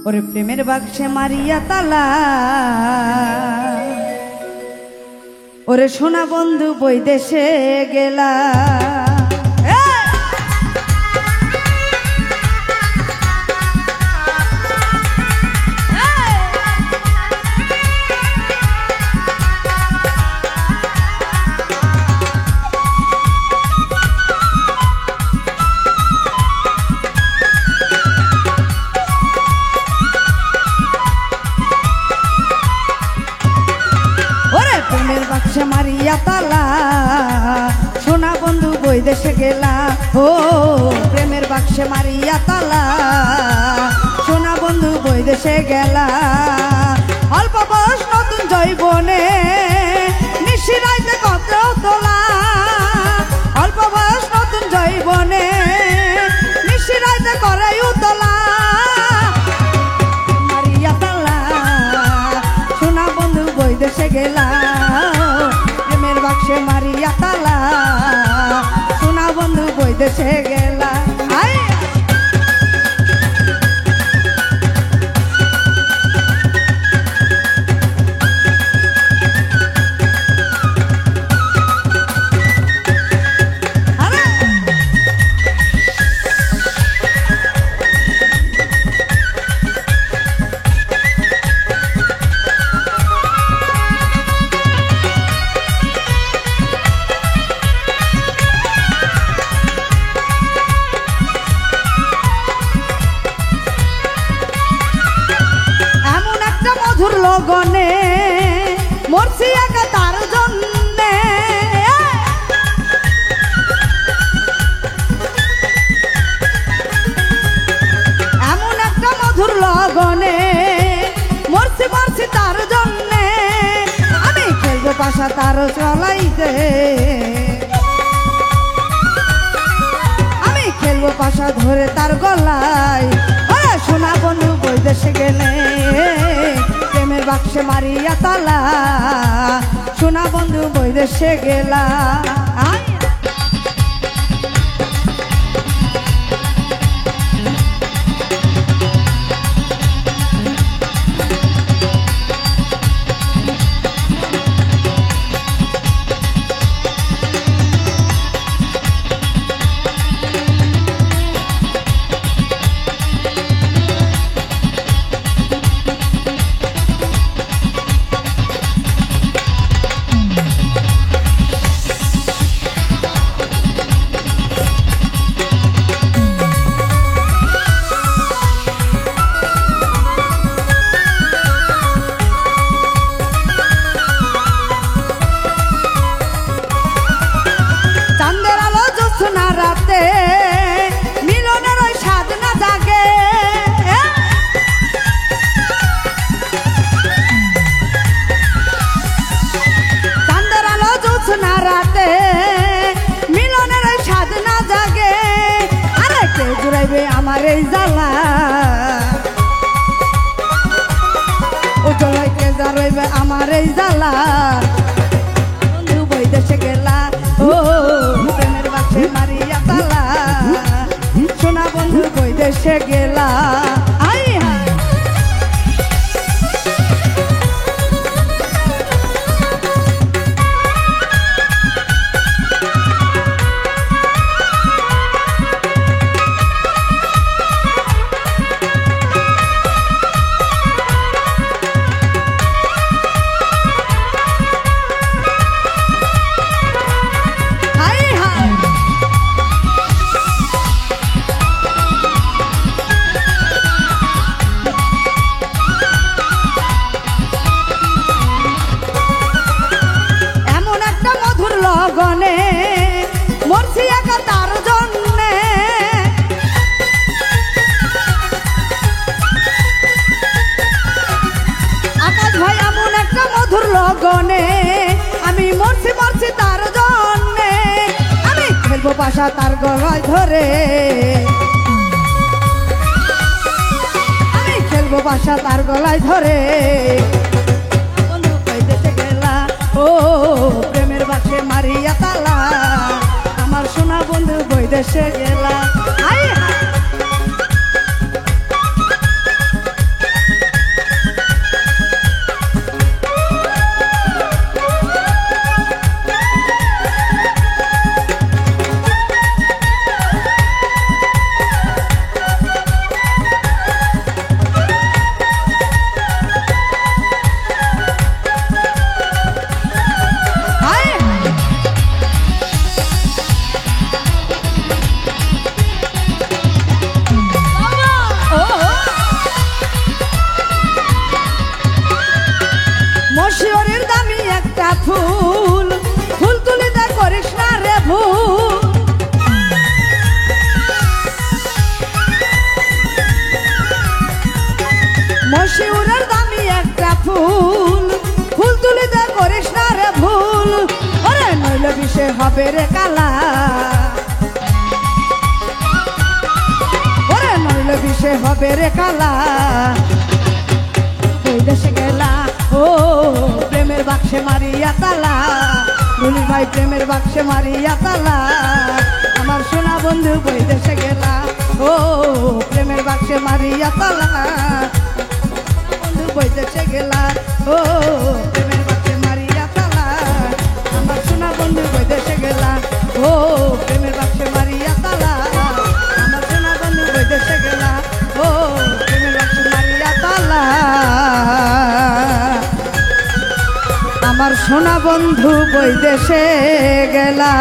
ওরে প্রেমের বাক্সে মারিয়া তালা, ওরে সোনা বন্ধু বৈদেশে গেলা। প্রেমের বাক্সে মারিয়া তালা, সোনা বন্ধু বৈদেশে গেলা। ও প্রেমের বাক্সে মারিয়া তালা, সোনা বন্ধু বৈদেশে গেলা। অল্প বয়স নতুন জৈবনে নিশিরাইতে কত তোলা, অল্প বয়স নতুন জৈবনে নিশিরাইতে করে উতলা। মারিয়া তালা, সোনা বন্ধু বৈদেশে গেলা। প্রেমের বাক্সে মারিয়া তালা, সোনা বন্ধু বৈদেশে গেলা। লগনে মরছি একা তার জন্যে, এমন একটা মধুর লগনে মরছি মরছি তার জন্যে। আমি খেলবো পাশা তার চলাইতে, আমি খেলবো পাশা ধরে তার গলায়। সোনা বন্ধু বৈদেশে গেলে, প্রেমের বাক্সে মারিয়া তালা, সোনা বন্ধু বৈদেশে গেলা। রাতে মিলনের ওই স্বাদ না জাগে, চাঁদের আলো জ্যোৎস্না রাতে মিলনের ওই স্বাদ না জাগে। আরে কে জুড়াইবে আমার এই জ্বালা, ও জলাই কে জুড়াইবে আমার এই জ্বালা। বন্ধু বৈদেশে গেলা, ও প্রেমের বাক্সে মারিয়া তালা, সোনা বন্ধু বৈদেশে গেলা। লগনে মরছি একা তার জন্যে, আকাশ ভাই এমন একটা মধুর লগনে আমি মরছি মরছি তার জন্যে। আমি খেলবো পাশা তার গলায় ধরে, আমি খেলবো পাশা তার গলায় ধরে। বন্ধু বৈদেশে গেলা, ও প্রেমের বাক্সে মারিয়া তালা, আমার সোনা বন্ধু বৈদেশে গেলা। মশিউরের দামি একটা ফুল, ফুল তুলিতে করিস না রে ভুল, ওরে নইলে বিষে হবে রে কালা, ওরে নইলে বিষে হবে রে কালা। ওই দেশে গেলা ও প্রেমের বাক্সে মারিয়া তালা, দুলি ভাই প্রেমের বাক্সে মারিয়া তালা, আমার সোনা বন্ধু ওই দেশে গেলা ও প্রেমের বাক্সে মারিয়া তালা, বন্ধু ওই দেশে গেলা ও প্রেমের বাক্সে মারিয়া তালা, আমার সোনা বন্ধু ওই দেশে গেলা ও প্রেমের বাক্সে মারিয়া তালা, আমার সোনা বন্ধু ওই দেশে গেলা ও প্রেমের বাক্সে মারিয়া তালা, আমার সোনা বন্ধু বৈদেশে গেলা।